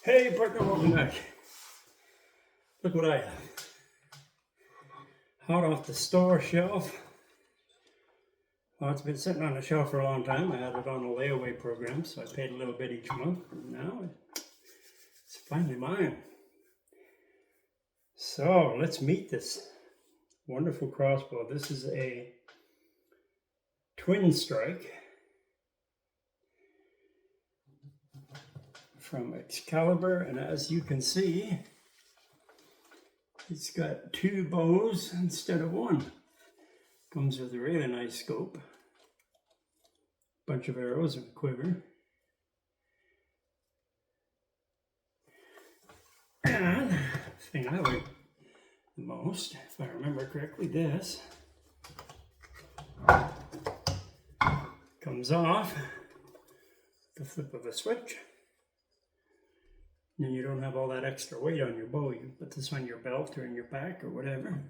Hey partner, welcome back. Look what I have. Hot off the store shelf. Well, it's been sitting on the shelf for a long time. I had it on a layaway program, so I paid a little bit each month. And now it's finally mine. So let's meet this wonderful crossbow. This is a twin strike from Excalibur, and as you can see, it's got two bows instead of one. Comes with a really nice scope, bunch of arrows and a quiver. And the thing I like the most, if I remember correctly, this comes off the flip of a switch. And you don't have all that extra weight on your bow. You can put this on your belt or in your pack or whatever.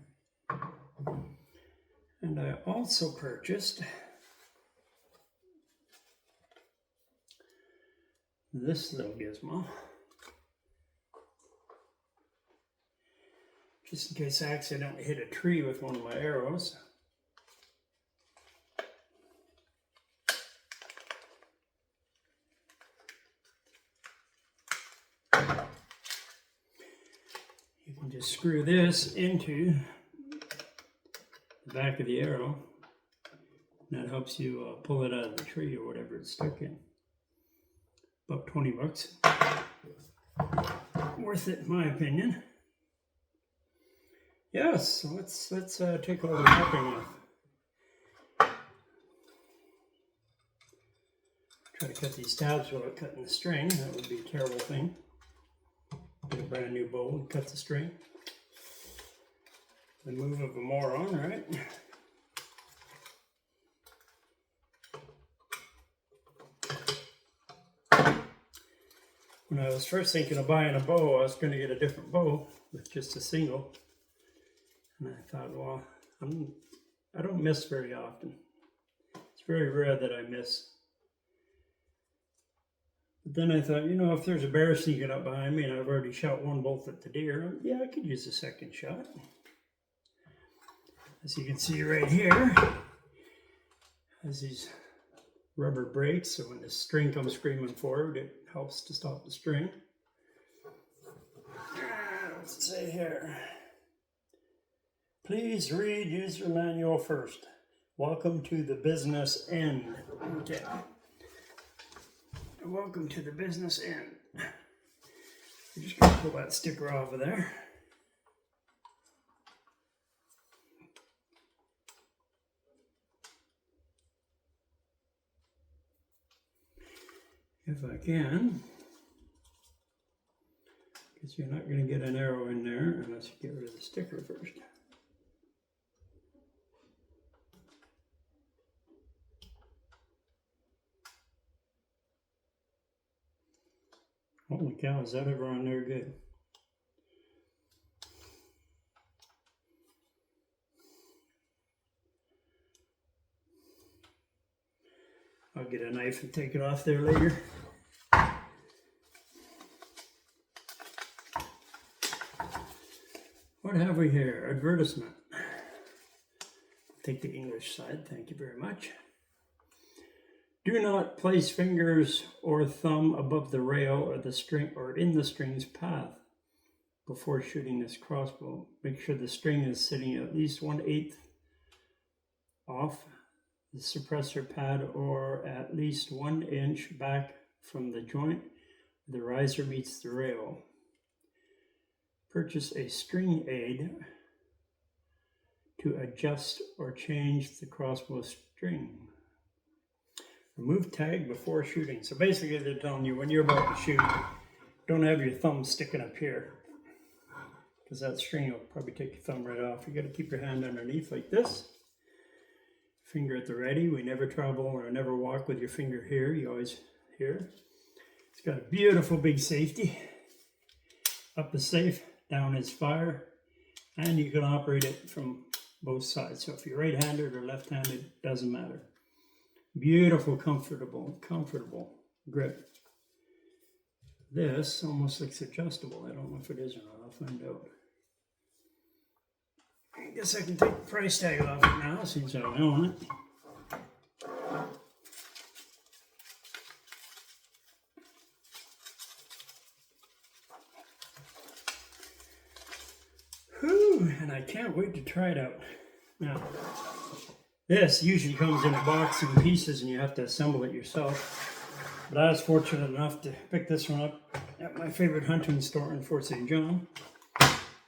And I also purchased this little gizmo, just in case I accidentally hit a tree with one of my arrows. You can just screw this into the back of the arrow, and that helps you pull it out of the tree or whatever it's stuck in. About 20 bucks. Worth it in my opinion. Yes, so let's take all the wrapping off. Try to cut these tabs without cutting the string. That would be a terrible thing. Get a brand new bow and cut the string. The move of a moron, right? When I was first thinking of buying a bow, I was going to get a different bow with just a single. And I thought, well, I don't miss very often. It's very rare that I miss. But then I thought, you know, if there's a bear sneaking up behind me and I've already shot one bolt at the deer, yeah, I could use a second shot. As you can see right here, has these rubber brakes, so when the string comes screaming forward, it helps to stop the string. What's it say here? Please read user manual first. Welcome to the business end. Okay. Welcome to the business end. I'm just going to pull that sticker off of there. If I can, because you're not going to get an arrow in there unless you get rid of the sticker first. Holy cow, is that ever on there good? I'll get a knife and take it off there later. What have we here? Advertisement. Take the English side, thank you very much. Do not place fingers or thumb above the rail or the string or in the string's path before shooting this crossbow. Make sure the string is sitting at least 1/8 off the suppressor pad or at least 1 inch back from the joint where the riser meets the rail. Purchase a string aid to adjust or change the crossbow string. Remove tag before shooting. So basically they're telling you when you're about to shoot, don't have your thumb sticking up here, because that string will probably take your thumb right off. You got to keep your hand underneath like this. Finger at the ready. We never travel or never walk with your finger here. You always here. It's got a beautiful big safety. Up is safe, down is fire, and you can operate it from both sides. So if you're right-handed or left-handed, doesn't matter. Beautiful, comfortable grip. This almost looks adjustable. I don't know if it is or not. I'll find out. I guess I can take the price tag off it now since I own it. Whew, and I can't wait to try it out. Now, this usually comes in a box in pieces and you have to assemble it yourself. But I was fortunate enough to pick this one up at my favorite hunting store in Fort St. John.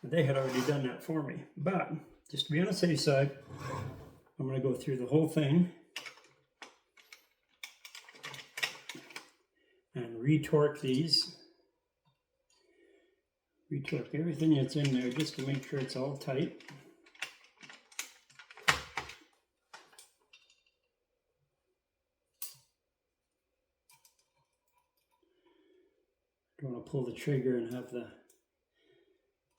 They had already done that for me. But just to be on the safe side, I'm going to go through the whole thing and retorque these. Retorque everything that's in there just to make sure it's all tight. Don't want to pull the trigger and have the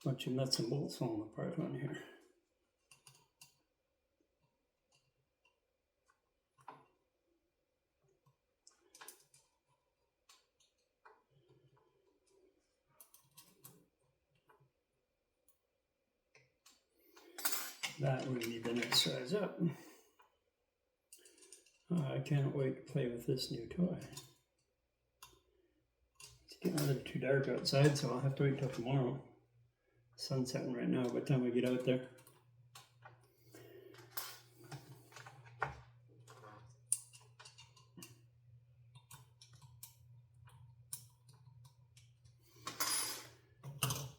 bunch of nuts and bolts falling apart on here. That would be the next size up. Oh, I can't wait to play with this new toy. It's getting a little too dark outside, so I'll have to wait till tomorrow. Sun's setting right now by the time I get out there.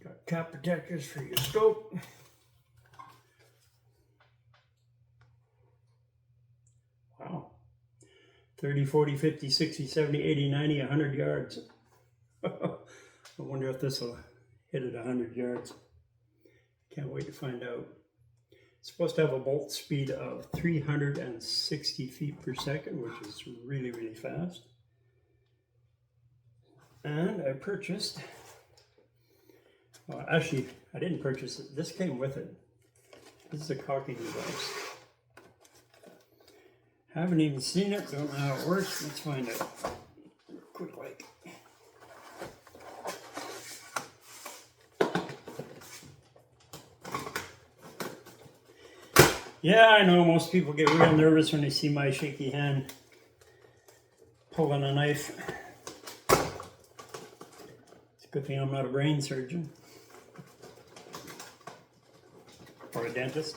Got cap protectors for your scope. Wow. 30, 40, 50, 60, 70, 80, 90, 100 yards. I wonder if this will hit at 100 yards. Can't wait to find out. It's supposed to have a bolt speed of 360 feet per second, which is really, really fast. And I purchased, well, actually, I didn't purchase it. This came with it. This is a cocking device. Haven't even seen it, don't know how it works. Let's find out. Quick like. Yeah, I know most people get real nervous when they see my shaky hand pulling a knife. It's a good thing I'm not a brain surgeon or a dentist.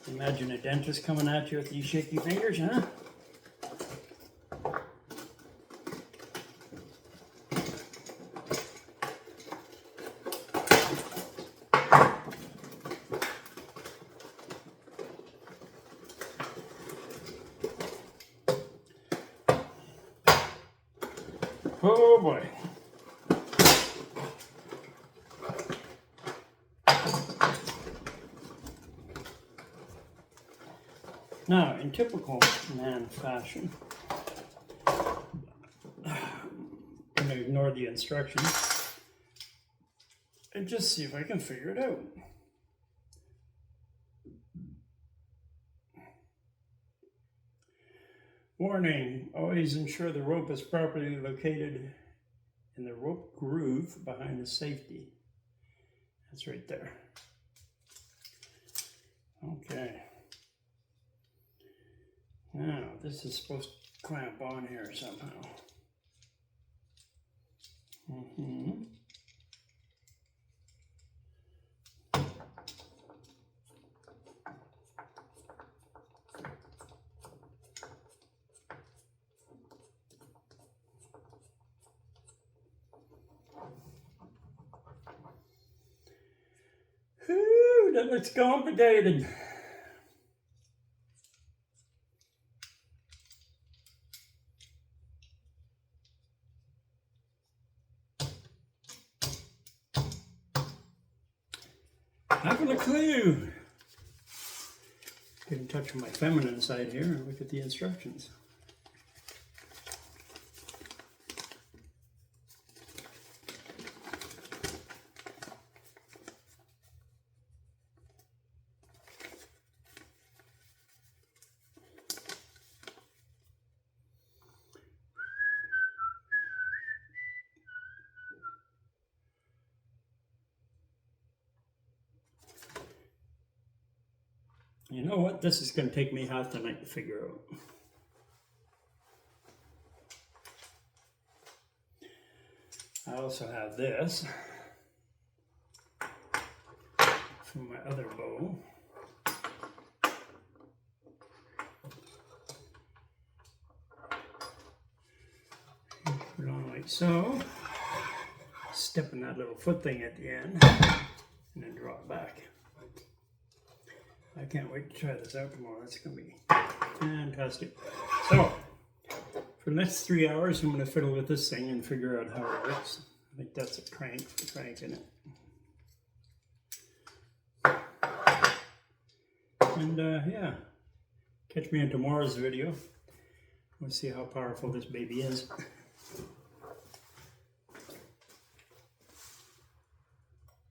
Imagine a dentist coming at you with these shaky fingers, huh? Oh boy. Now, in typical man fashion, I'm going to ignore the instructions and just see if I can figure it out. Warning, always ensure the rope is properly located in the rope groove behind the safety. That's right there. Okay. Now, this is supposed to clamp on here somehow. Whew, that looks complicated. Haven't a clue. Get in touch with my feminine side here and look at the instructions. You know what? This is going to take me half the night to figure out. I also have this from my other bow. Put it on like so. Step in that little foot thing at the end and then draw it back. I can't wait to try this out tomorrow. That's going to be fantastic. So, for the next 3 hours, I'm going to fiddle with this thing and figure out how it works. I think that's a crank in it. And yeah, catch me in tomorrow's video. We'll see how powerful this baby is.